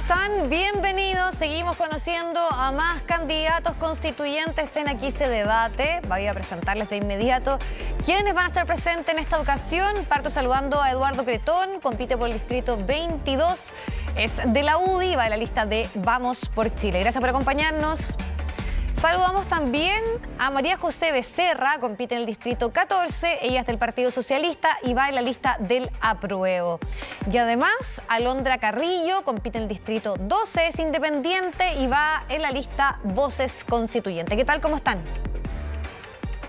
están? Bienvenidos. Seguimos conociendo a más candidatos constituyentes en Aquí se debate. Voy a presentarles de inmediato quiénes van a estar presentes en esta ocasión. Parto saludando a Eduardo Cretón, compite por el distrito 22, es de la UDI, va en la lista de Vamos por Chile. Gracias por acompañarnos. Saludamos también a María José Becerra, compite en el distrito 14, ella es del Partido Socialista y va en la lista del Apruebo. Y además, Alondra Carrillo, compite en el distrito 12, es independiente y va en la lista Voces Constituyentes. ¿Qué tal? ¿Cómo están?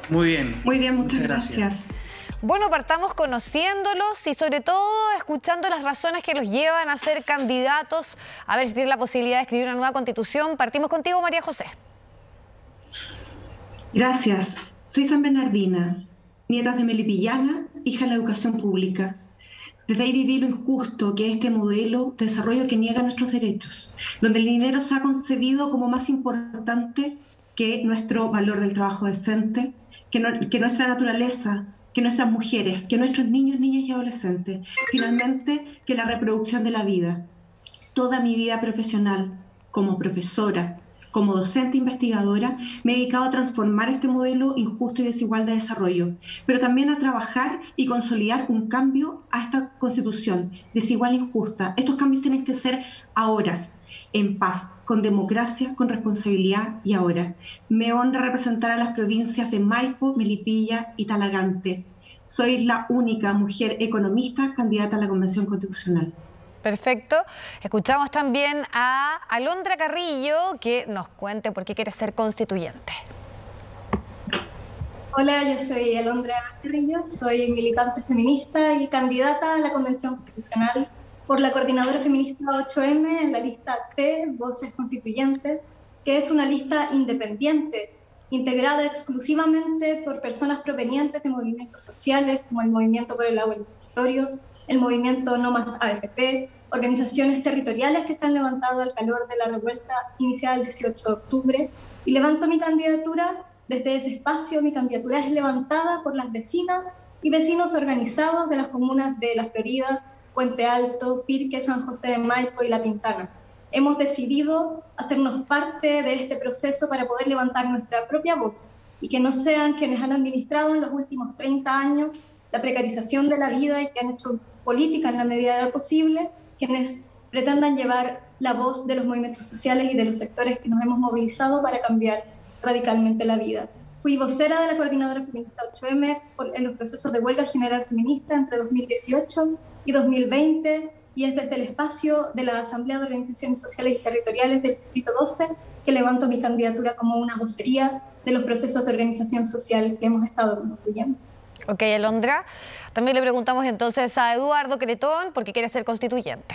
Muy bien. Muy bien, muchas gracias. Bueno, partamos conociéndolos y sobre todo escuchando las razones que los llevan a ser candidatos, a ver si tienen la posibilidad de escribir una nueva constitución. Partimos contigo, María José. Gracias. Soy San Bernardina, nieta de Melipillana, hija de la educación pública. Desde ahí viví lo injusto que es este modelo de desarrollo que niega nuestros derechos, donde el dinero se ha concebido como más importante que nuestro valor del trabajo decente, que nuestra naturaleza, que nuestras mujeres, que nuestros niños, niñas y adolescentes, finalmente que la reproducción de la vida. Toda mi vida profesional, como profesora, como docente investigadora, me he dedicado a transformar este modelo injusto y desigual de desarrollo, pero también a trabajar y consolidar un cambio a esta constitución desigual e injusta. Estos cambios tienen que ser ahora, en paz, con democracia, con responsabilidad y ahora. Me honra representar a las provincias de Maipo, Melipilla y Talagante. Soy la única mujer economista candidata a la Convención Constitucional. Perfecto. Escuchamos también a Alondra Carrillo, que nos cuente por qué quiere ser constituyente. Hola, yo soy Alondra Carrillo, soy militante feminista y candidata a la Convención Constitucional por la Coordinadora Feminista 8M en la lista T, Voces Constituyentes, que es una lista independiente, integrada exclusivamente por personas provenientes de movimientos sociales como el Movimiento por el Agua y los Territorios, el movimiento No Más AFP, organizaciones territoriales que se han levantado al calor de la revuelta iniciada el 18 de octubre, y levanto mi candidatura desde ese espacio. Mi candidatura es levantada por las vecinas y vecinos organizados de las comunas de La Florida, Puente Alto, Pirque, San José de Maipo y La Pintana. Hemos decidido hacernos parte de este proceso para poder levantar nuestra propia voz y que no sean quienes han administrado en los últimos 30 años la precarización de la vida y que han hecho política en la medida de lo posible, quienes pretendan llevar la voz de los movimientos sociales y de los sectores que nos hemos movilizado para cambiar radicalmente la vida. Fui vocera de la Coordinadora Feminista 8M en los procesos de huelga general feminista entre 2018 y 2020, y es desde el espacio de la Asamblea de Organizaciones Sociales y Territoriales del Distrito 12 que levanto mi candidatura como una vocería de los procesos de organización social que hemos estado construyendo. Ok, Alondra. También le preguntamos entonces a Eduardo Cretón por qué quiere ser constituyente.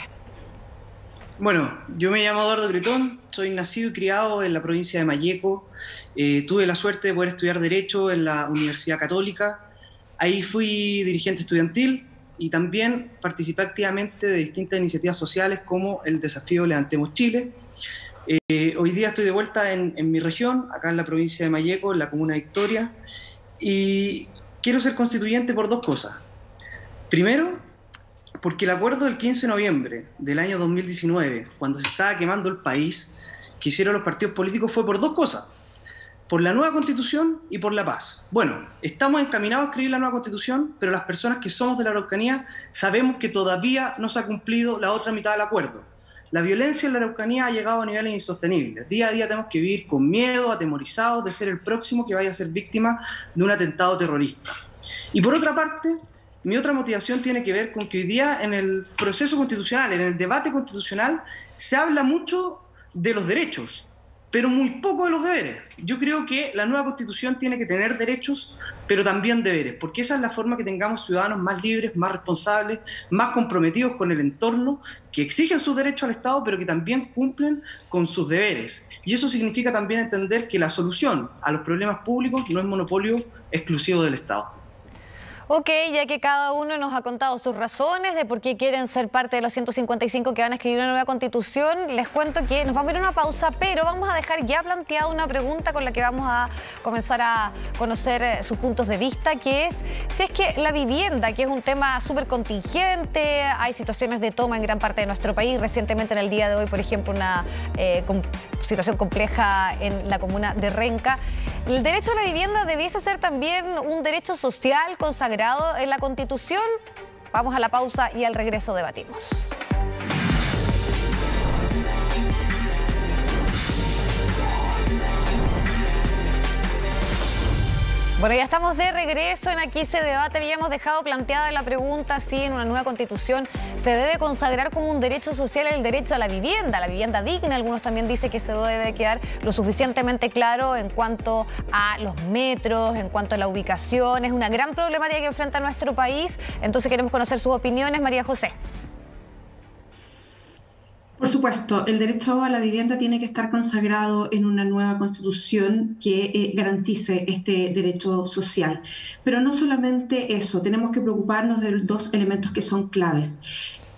Bueno, yo me llamo Eduardo Cretón, soy nacido y criado en la provincia de Malleco. Tuve la suerte de poder estudiar Derecho en la Universidad Católica. Ahí fui dirigente estudiantil y también participé activamente de distintas iniciativas sociales como el desafío Levantemos Chile. Hoy día estoy de vuelta en mi región, acá en la provincia de Malleco, en la comuna de Victoria, y quiero ser constituyente por dos cosas. Primero, porque el acuerdo del 15 de noviembre del año 2019, cuando se estaba quemando el país, que hicieron los partidos políticos fue por dos cosas: por la nueva Constitución y por la paz. Bueno, estamos encaminados a escribir la nueva Constitución, pero las personas que somos de la Araucanía sabemos que todavía no se ha cumplido la otra mitad del acuerdo. La violencia en la Araucanía ha llegado a niveles insostenibles. Día a día tenemos que vivir con miedo, atemorizados de ser el próximo que vaya a ser víctima de un atentado terrorista. Y por otra parte, mi otra motivación tiene que ver con que hoy día en el proceso constitucional, en el debate constitucional, se habla mucho de los derechos, pero muy poco de los deberes. Yo creo que la nueva Constitución tiene que tener derechos, pero también deberes, porque esa es la forma que tengamos ciudadanos más libres, más responsables, más comprometidos con el entorno, que exigen sus derechos al Estado, pero que también cumplen con sus deberes. Y eso significa también entender que la solución a los problemas públicos no es monopolio exclusivo del Estado. Ok, ya que cada uno nos ha contado sus razones de por qué quieren ser parte de los 155 que van a escribir una nueva constitución, les cuento que nos vamos a ir a una pausa, pero vamos a dejar ya planteada una pregunta con la que vamos a comenzar a conocer sus puntos de vista, que es si es que la vivienda, que es un tema súper contingente, hay situaciones de toma en gran parte de nuestro país, recientemente en el día de hoy, por ejemplo, una situación compleja en la comuna de Renca, ¿el derecho a la vivienda debiese ser también un derecho social consagrado en la Constitución? Vamos a la pausa y al regreso debatimos. Bueno, ya estamos de regreso en Aquí se debate. Habíamos dejado planteada la pregunta si en una nueva constitución se debe consagrar como un derecho social el derecho a la vivienda digna. Algunos también dicen que se debe quedar lo suficientemente claro en cuanto a los metros, en cuanto a la ubicación. Es una gran problemática que enfrenta nuestro país. Entonces queremos conocer sus opiniones. María José. Por supuesto, el derecho a la vivienda tiene que estar consagrado en una nueva constitución que garantice este derecho social. Pero no solamente eso, tenemos que preocuparnos de dos elementos que son claves.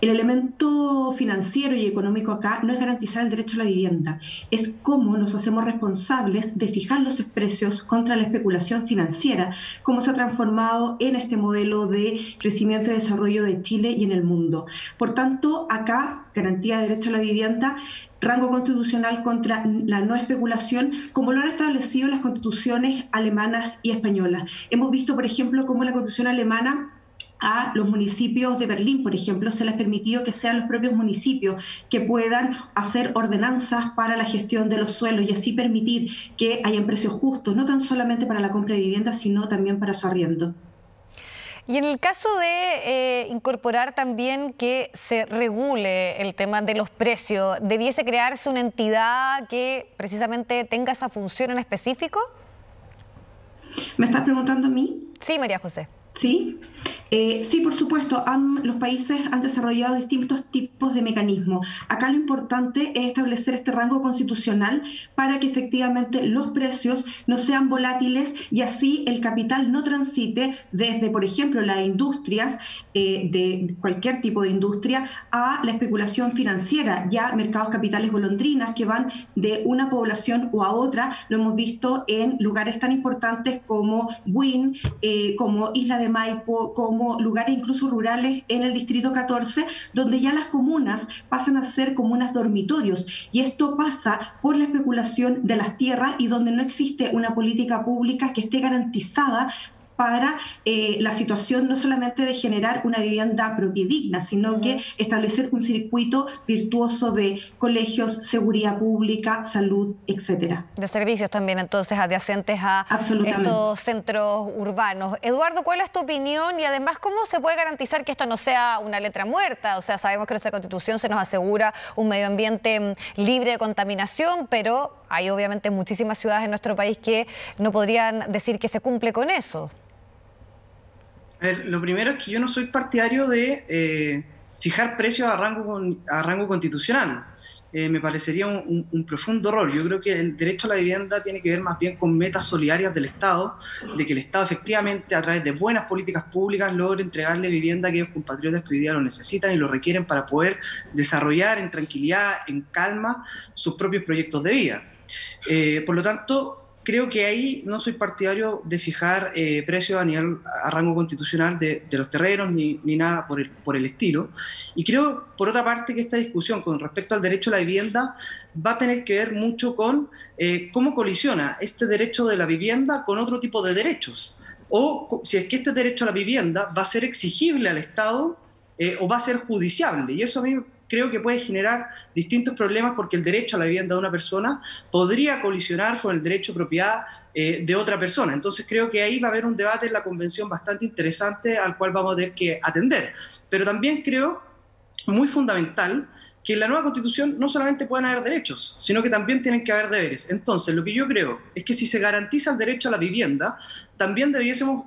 El elemento financiero y económico acá no es garantizar el derecho a la vivienda, es cómo nos hacemos responsables de fijar los precios contra la especulación financiera, cómo se ha transformado en este modelo de crecimiento y desarrollo de Chile y en el mundo. Por tanto, acá, garantía de derecho a la vivienda, rango constitucional contra la no especulación, como lo han establecido las constituciones alemanas y españolas. Hemos visto, por ejemplo, cómo la constitución alemana a los municipios de Berlín, por ejemplo, se les ha permitido que sean los propios municipios que puedan hacer ordenanzas para la gestión de los suelos y así permitir que hayan precios justos, no tan solamente para la compra de vivienda, sino también para su arriendo. Y en el caso de incorporar también que se regule el tema de los precios, ¿debiese crearse una entidad que precisamente tenga esa función en específico? ¿Me estás preguntando a mí? Sí, María José. Sí, sí, por supuesto, los países han desarrollado distintos tipos de mecanismos. Acá lo importante es establecer este rango constitucional para que efectivamente los precios no sean volátiles y así el capital no transite desde, por ejemplo, las industrias, de cualquier tipo de industria, a la especulación financiera, ya mercados capitales golondrinas que van de una población o a otra. Lo hemos visto en lugares tan importantes como Buin, como Isla de Maipo, como lugares incluso rurales en el Distrito 14, donde ya las comunas pasan a ser comunas dormitorios. Y esto pasa por la especulación de las tierras y donde no existe una política pública que esté garantizada para la situación no solamente de generar una vivienda propia y digna, sino que establecer un circuito virtuoso de colegios, seguridad pública, salud, etcétera. De servicios también, entonces, adyacentes a estos centros urbanos. Eduardo, ¿cuál es tu opinión? Y además, ¿cómo se puede garantizar que esto no sea una letra muerta? O sea, sabemos que nuestra Constitución se nos asegura un medio ambiente libre de contaminación, pero hay obviamente muchísimas ciudades en nuestro país que no podrían decir que se cumple con eso. A ver, lo primero es que yo no soy partidario de fijar precios a rango constitucional. Me parecería un profundo error. Yo creo que el derecho a la vivienda tiene que ver más bien con metas solidarias del Estado, de que el Estado efectivamente a través de buenas políticas públicas logre entregarle vivienda a aquellos compatriotas que hoy día lo necesitan y lo requieren para poder desarrollar en tranquilidad, en calma, sus propios proyectos de vida. Por lo tanto, creo que ahí no soy partidario de fijar precios a rango constitucional de los terrenos ni nada por el estilo. Y creo, por otra parte, que esta discusión con respecto al derecho a la vivienda va a tener que ver mucho con cómo colisiona este derecho de la vivienda con otro tipo de derechos. O si es que este derecho a la vivienda va a ser exigible al Estado o va a ser judiciable. Y eso a mí creo que puede generar distintos problemas porque el derecho a la vivienda de una persona podría colisionar con el derecho a propiedad de otra persona. Entonces creo que ahí va a haber un debate en la convención bastante interesante al cual vamos a tener que atender. Pero también creo muy fundamental que en la nueva Constitución no solamente pueden haber derechos, sino que también tienen que haber deberes. Entonces, lo que yo creo es que si se garantiza el derecho a la vivienda, también debiésemos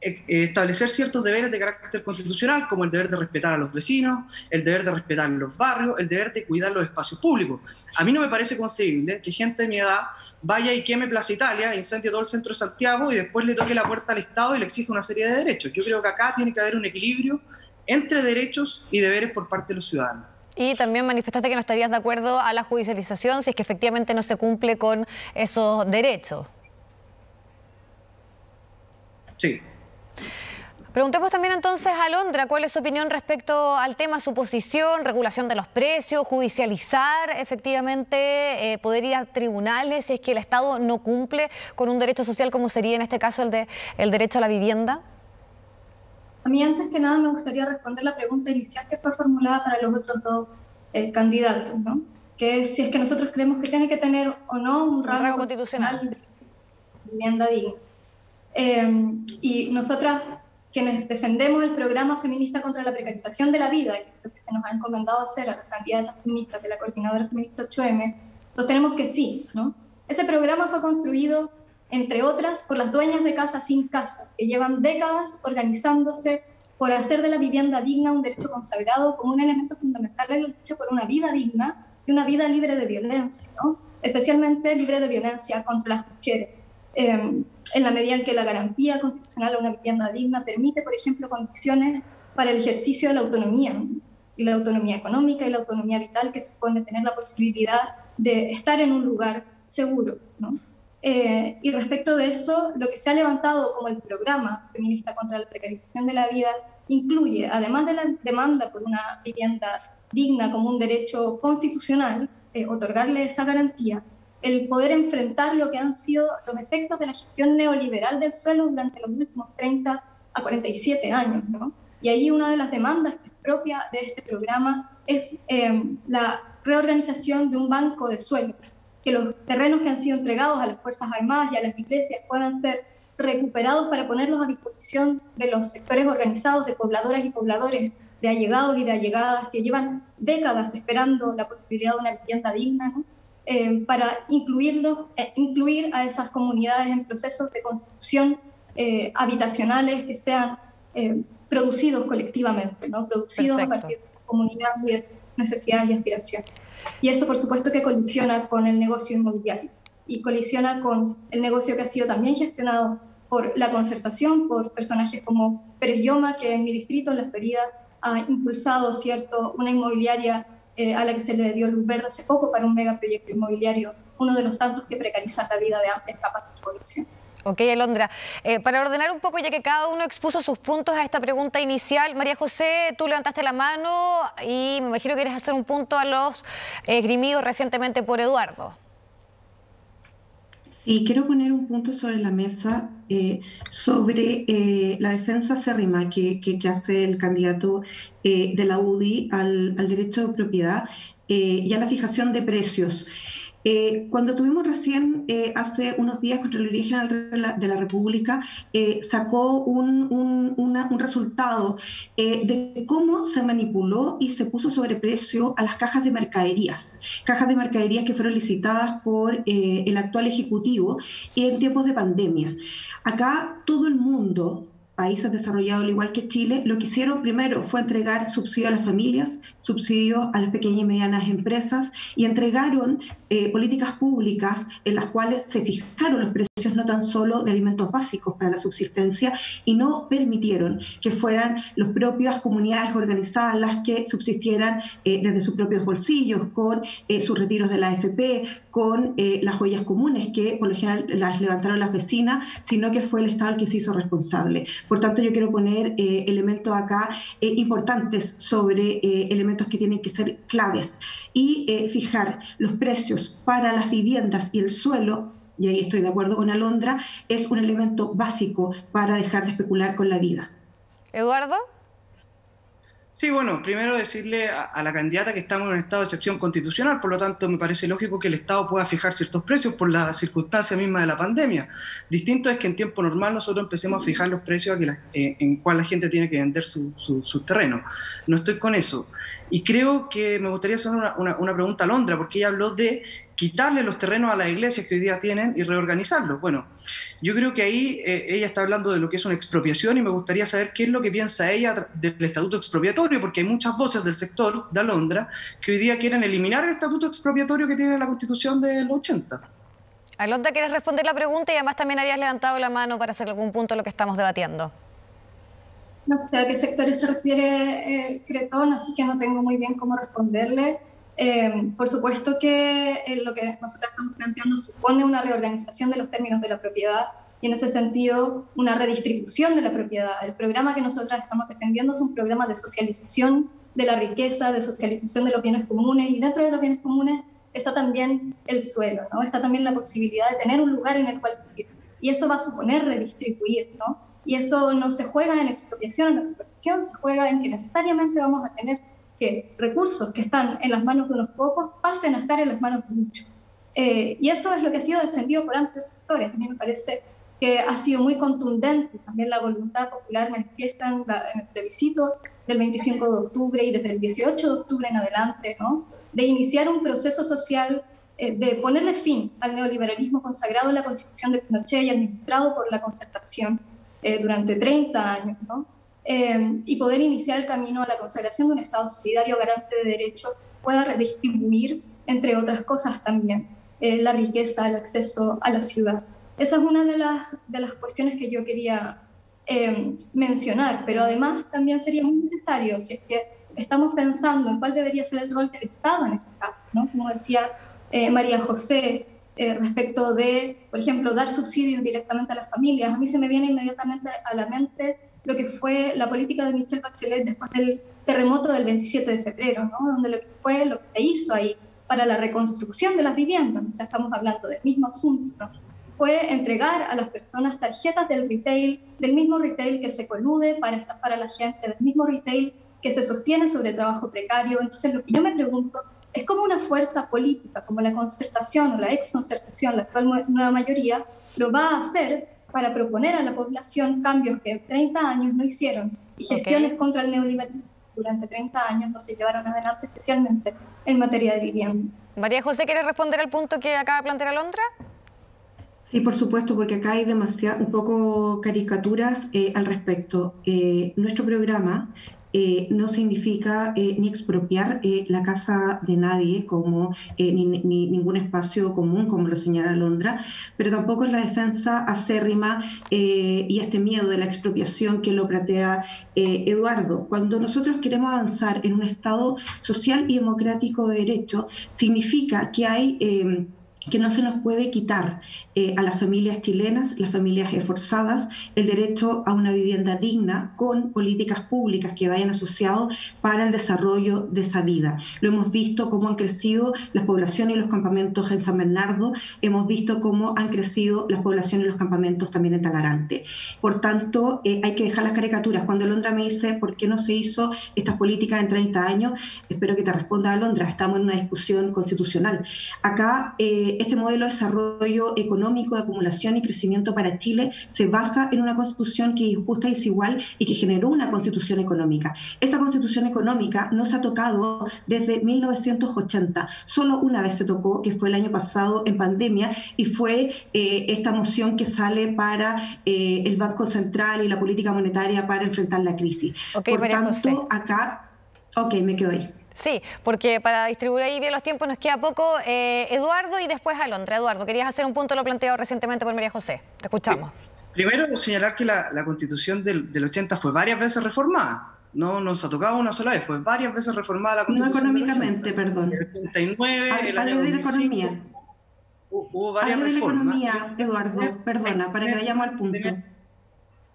establecer ciertos deberes de carácter constitucional, como el deber de respetar a los vecinos, el deber de respetar los barrios, el deber de cuidar los espacios públicos. A mí no me parece concebible que gente de mi edad vaya y queme Plaza Italia, incendie todo el centro de Santiago y después le toque la puerta al Estado y le exija una serie de derechos. Yo creo que acá tiene que haber un equilibrio entre derechos y deberes por parte de los ciudadanos. Y también manifestaste que no estarías de acuerdo a la judicialización si es que efectivamente no se cumple con esos derechos. Sí. Preguntemos también entonces a Alondra cuál es su opinión respecto al tema, su posición, regulación de los precios, judicializar efectivamente, poder ir a tribunales si es que el Estado no cumple con un derecho social como sería en este caso el derecho a la vivienda. A mí antes que nada me gustaría responder la pregunta inicial que fue formulada para los otros dos candidatos, ¿no? Que es si es que nosotros creemos que tiene que tener o no un rango constitucional de vivienda digna. Y nosotras, quienes defendemos el programa feminista contra la precarización de la vida, que es lo que se nos ha encomendado hacer a las candidatas feministas de la Coordinadora Feminista 8M, sostenemos que sí, ¿no? Ese programa fue construido, entre otras, por las dueñas de casa sin casa, que llevan décadas organizándose por hacer de la vivienda digna un derecho consagrado como un elemento fundamental en la lucha por una vida digna y una vida libre de violencia, ¿no? Especialmente libre de violencia contra las mujeres. En la medida en que la garantía constitucional a una vivienda digna permite, por ejemplo, condiciones para el ejercicio de la autonomía, ¿no? Y la autonomía económica y la autonomía vital que supone tener la posibilidad de estar en un lugar seguro, ¿no? Y respecto de eso, lo que se ha levantado como el programa feminista contra la precarización de la vida incluye, además de la demanda por una vivienda digna como un derecho constitucional, otorgarle esa garantía, el poder enfrentar lo que han sido los efectos de la gestión neoliberal del suelo durante los últimos 30 a 47 años, ¿no? Y ahí una de las demandas que es propia de este programa es la reorganización de un banco de suelos, que los terrenos que han sido entregados a las Fuerzas Armadas y a las iglesias puedan ser recuperados para ponerlos a disposición de los sectores organizados de pobladoras y pobladores, de allegados y de allegadas que llevan décadas esperando la posibilidad de una vivienda digna, ¿no? Para incluir a esas comunidades en procesos de construcción habitacionales que sean producidos colectivamente, ¿no? Producidos a partir de las comunidades y de sus necesidades y aspiraciones. Y eso, por supuesto, que colisiona con el negocio inmobiliario y colisiona con el negocio que ha sido también gestionado por la concertación, por personajes como Pérez Lloma, que en mi distrito, en La Florida, ha impulsado, ¿cierto?, una inmobiliaria a la que se le dio luz verde hace poco para un megaproyecto inmobiliario, uno de los tantos que precarizan la vida de amplias capas de población. Ok, Alondra. Para ordenar un poco, ya que cada uno expuso sus puntos a esta pregunta inicial, María José, tú levantaste la mano y me imagino que quieres hacer un punto a los esgrimidos recientemente por Eduardo. Sí, quiero poner un punto sobre la mesa sobre la defensa acérrima que hace el candidato de la UDI al derecho de propiedad y a la fijación de precios. Cuando tuvimos recién, hace unos días, Contraloría General de la República, sacó un resultado de cómo se manipuló y se puso sobreprecio a las cajas de mercaderías que fueron licitadas por el actual Ejecutivo y en tiempos de pandemia. Acá todo el mundo, países desarrollados al igual que Chile, lo que hicieron primero fue entregar subsidio a las familias, subsidio a las pequeñas y medianas empresas y entregaron políticas públicas en las cuales se fijaron los precios no tan solo de alimentos básicos para la subsistencia y no permitieron que fueran las propias comunidades organizadas las que subsistieran desde sus propios bolsillos, con sus retiros de la AFP, con las joyas comunes que por lo general las levantaron las vecinas, sino que fue el Estado el que se hizo responsable. Por tanto, yo quiero poner elementos acá importantes sobre elementos que tienen que ser claves y fijar los precios para las viviendas y el suelo, y ahí estoy de acuerdo con Alondra, es un elemento básico para dejar de especular con la vida. ¿Eduardo? Sí, bueno, primero decirle a la candidata que estamos en un estado de excepción constitucional, por lo tanto me parece lógico que el Estado pueda fijar ciertos precios por la circunstancia misma de la pandemia. Distinto es que en tiempo normal nosotros empecemos a fijar los precios en cuál la gente tiene que vender su terreno. No estoy con eso. Y creo que me gustaría hacer una pregunta a Alondra, porque ella habló de quitarle los terrenos a las iglesias que hoy día tienen y reorganizarlos. Bueno, yo creo que ahí ella está hablando de lo que es una expropiación y me gustaría saber qué es lo que piensa ella del estatuto expropiatorio, porque hay muchas voces del sector de Alondra que hoy día quieren eliminar el estatuto expropiatorio que tiene la Constitución del 80. Alondra, ¿quieres responder la pregunta? Y además también habías levantado la mano para hacer algún punto de lo que estamos debatiendo. No sé a qué sectores se refiere Cretón, así que no tengo muy bien cómo responderle. Por supuesto que lo que nosotros estamos planteando supone una reorganización de los términos de la propiedad y en ese sentido una redistribución de la propiedad. El programa que nosotros estamos defendiendo es un programa de socialización de la riqueza, de socialización de los bienes comunes, y dentro de los bienes comunes está también el suelo, ¿no? Está también la posibilidad de tener un lugar en el cual vivir, y eso va a suponer redistribuir, ¿no? Y eso no se juega en expropiación o no expropiación, se juega en que necesariamente vamos a tener que recursos que están en las manos de unos pocos pasen a estar en las manos de muchos. Y eso es lo que ha sido defendido por amplios sectores. A mí me parece que ha sido muy contundente también la voluntad popular manifiesta en el plebiscito del 25 de octubre y desde el 18 de octubre en adelante, ¿no? De iniciar un proceso social, de ponerle fin al neoliberalismo consagrado en la Constitución de Pinochet y administrado por la Concertación durante 30 años, ¿no? Y poder iniciar el camino a la consagración de un Estado solidario, garante de derechos, pueda redistribuir, entre otras cosas también, la riqueza, el acceso a la ciudad. Esa es una de las cuestiones que yo quería mencionar, pero además también sería muy necesario, si es que estamos pensando en cuál debería ser el rol del Estado en este caso, ¿no? Como decía María José, respecto de, por ejemplo, dar subsidios directamente a las familias. A mí se me viene inmediatamente a la mente lo que fue la política de Michelle Bachelet después del terremoto del 27 de febrero, ¿no? Donde lo que se hizo ahí para la reconstrucción de las viviendas, o sea, estamos hablando del mismo asunto, ¿no? Fue entregar a las personas tarjetas del retail, del mismo retail que se colude para estafar a la gente, del mismo retail que se sostiene sobre trabajo precario. Entonces, lo que yo me pregunto es cómo una fuerza política como la Concertación o la ex-Concertación, la actual nueva mayoría, lo va a hacer para proponer a la población cambios que en 30 años no hicieron y gestiones contra el neoliberalismo durante 30 años no se llevaron adelante, especialmente en materia de vivienda. María José, ¿quieres responder al punto que acaba de plantear Alondra? Sí, por supuesto, porque acá hay un poco caricaturas al respecto. Nuestro programa no significa ni expropiar la casa de nadie como ni ningún espacio común, como lo señala Alondra, pero tampoco es la defensa acérrima y este miedo de la expropiación que lo plantea Eduardo. Cuando nosotros queremos avanzar en un Estado social y democrático de derecho, significa que hay que no se nos puede quitar a las familias chilenas, las familias esforzadas, el derecho a una vivienda digna con políticas públicas que vayan asociados para el desarrollo de esa vida. Lo hemos visto cómo han crecido las poblaciones y los campamentos en San Bernardo, hemos visto cómo han crecido las poblaciones y los campamentos también en Talarante. Por tanto, hay que dejar las caricaturas. Cuando Alondra me dice por qué no se hizo estas políticas en 30 años, espero que te responda Alondra, estamos en una discusión constitucional. Acá este modelo de desarrollo económico, de acumulación y crecimiento para Chile se basa en una constitución que es justa y desigual y que generó una constitución económica. Esa constitución económica no se ha tocado desde 1980. Solo una vez se tocó, que fue el año pasado en pandemia, y fue esta moción que sale para el Banco Central y la política monetaria para enfrentar la crisis. Okay, por tanto, acá... Ok, me quedo ahí. Sí, porque para distribuir ahí bien los tiempos nos queda poco. Eduardo y después Alondra. Eduardo, querías hacer un punto, lo planteado recientemente por María José. Te escuchamos. Primero, señalar que la Constitución del 80 fue varias veces reformada. No nos ha tocado una sola vez, fue varias veces reformada la Constitución. No económicamente, perdón. El 89, Hable de la economía. Hubo varias Hable de la reformas. economía, Eduardo, perdona, para que vayamos al punto.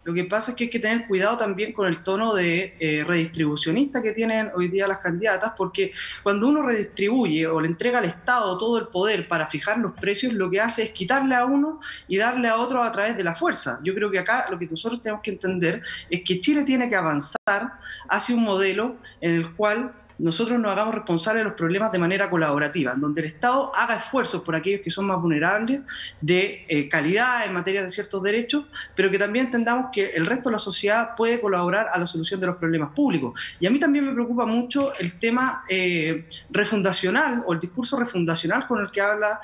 Lo que pasa es que hay que tener cuidado también con el tono de redistribucionista que tienen hoy día las candidatas, porque cuando uno redistribuye o le entrega al Estado todo el poder para fijar los precios, lo que hace es quitarle a uno y darle a otro a través de la fuerza. Yo creo que acá lo que nosotros tenemos que entender es que Chile tiene que avanzar hacia un modelo en el cual nosotros nos hagamos responsables de los problemas de manera colaborativa, en donde el Estado haga esfuerzos por aquellos que son más vulnerables, de calidad en materia de ciertos derechos, pero que también entendamos que el resto de la sociedad puede colaborar a la solución de los problemas públicos. Y a mí también me preocupa mucho el tema refundacional o el discurso refundacional con el que habla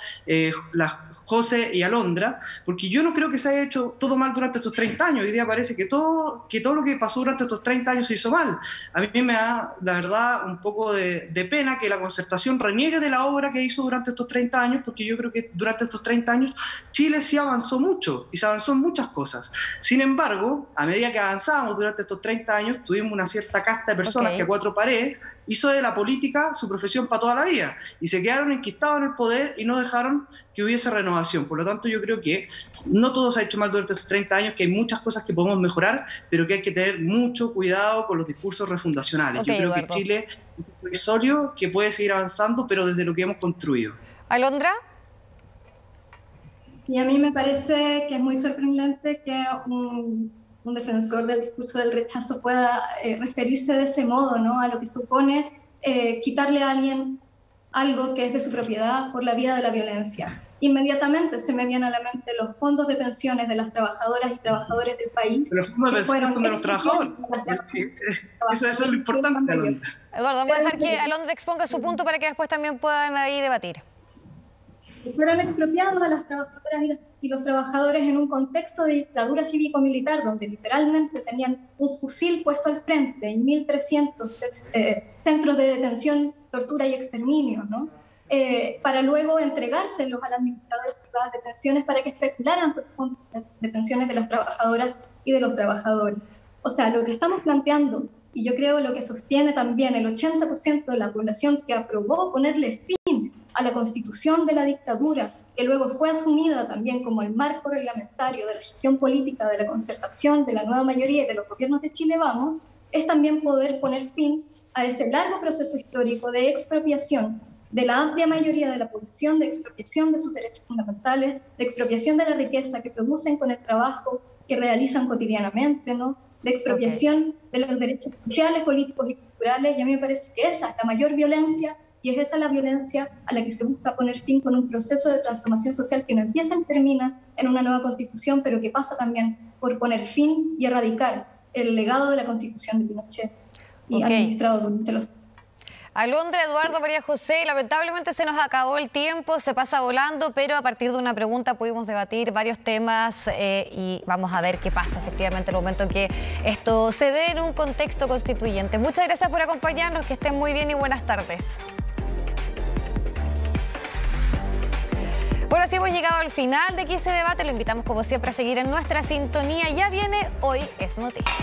José y Alondra, porque yo no creo que se haya hecho todo mal durante estos 30 años. Hoy día parece que todo lo que pasó durante estos 30 años se hizo mal. A mí me da, la verdad, un poco de pena que la Concertación reniegue de la obra que hizo durante estos 30 años, porque yo creo que durante estos 30 años Chile sí avanzó mucho y se avanzó en muchas cosas. Sin embargo, a medida que avanzábamos durante estos 30 años, tuvimos una cierta casta de personas que a cuatro paredes hizo de la política su profesión para toda la vida y se quedaron enquistados en el poder y no dejaron que hubiese renovación. Por lo tanto, yo creo que no todo se ha hecho mal durante estos 30 años, que hay muchas cosas que podemos mejorar, pero que hay que tener mucho cuidado con los discursos refundacionales. Yo creo Eduardo, que Chile es un territorio que puede seguir avanzando, pero desde lo que hemos construido. ¿Alondra? Y a mí me parece que es muy sorprendente que un defensor del discurso del rechazo pueda referirse de ese modo, ¿no? A lo que supone quitarle a alguien algo que es de su propiedad por la vía de la violencia. Inmediatamente se me vienen a la mente los fondos de pensiones de las trabajadoras y trabajadores del país. Pero los fondos de pensiones son de los trabajadores. Eso es lo importante, Alondra. Eduardo, vamos a dejar que Alondra exponga su punto para que después también puedan ahí debatir. Fueron expropiados a las trabajadoras y los trabajadores en un contexto de dictadura cívico-militar, donde literalmente tenían un fusil puesto al frente y 1.300 centros de detención, tortura y exterminio, ¿no? Para luego entregárselos a las administradoras privadas de pensiones para que especularan por fondos de pensiones de las trabajadoras y de los trabajadores. O sea, lo que estamos planteando, y yo creo lo que sostiene también el 80% de la población que aprobó ponerle fin a la constitución de la dictadura, que luego fue asumida también como el marco reglamentario de la gestión política, de la concertación, de la nueva mayoría y de los gobiernos de Chile Vamos, es también poder poner fin a ese largo proceso histórico de expropiación de la amplia mayoría de la población, de expropiación de sus derechos fundamentales, de expropiación de la riqueza que producen con el trabajo que realizan cotidianamente, ¿no? De expropiación de los derechos sociales, políticos y culturales, y a mí me parece que esa es la mayor violencia, y es esa la violencia a la que se busca poner fin con un proceso de transformación social que no empieza ni termina en una nueva constitución, pero que pasa también por poner fin y erradicar el legado de la constitución de Pinochet y administrado durante los... Alondra, Eduardo, María José, lamentablemente se nos acabó el tiempo, se pasa volando, pero a partir de una pregunta pudimos debatir varios temas y vamos a ver qué pasa efectivamente en el momento en que esto se dé en un contexto constituyente. Muchas gracias por acompañarnos, que estén muy bien y buenas tardes. Bueno, así hemos llegado al final de XDebate. Lo invitamos como siempre a seguir en nuestra sintonía. Ya viene Hoy es Noticia.